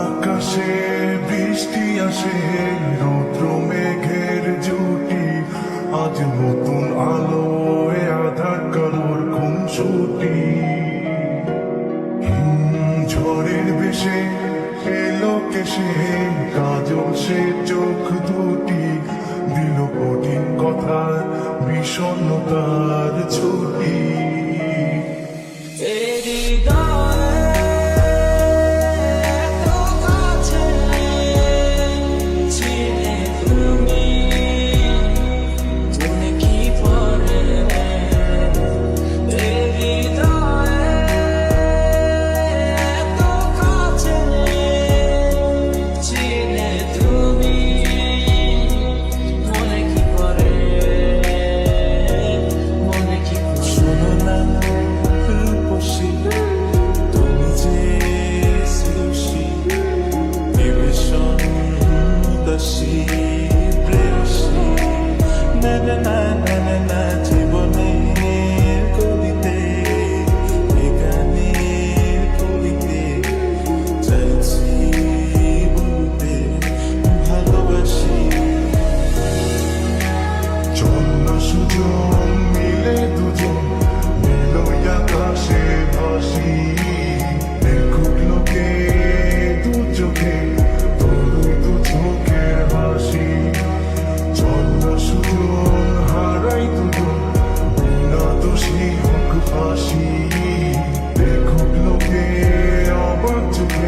আকাশে বৃষ্টি আসে, রৌদ্র মেঘের জুটি, আজ নতুন আলোয় আধার কালোর খুনসুটি। ঝড়ের বেশে এলো কেসে, কাজল সে চোখ দুটি, দিল কঠিন কথার বিষণ্ণতার ছুটি। মিলে দুজন মিলই আকাশে ভাসি, দেখুক লোকে দু চোখে তোর দু চোখের হাসি। চন্ন সুজন হারাই দুজন, বিনা দোষী হোক ফাঁসি, দেখুক লোকে অবাক চোখে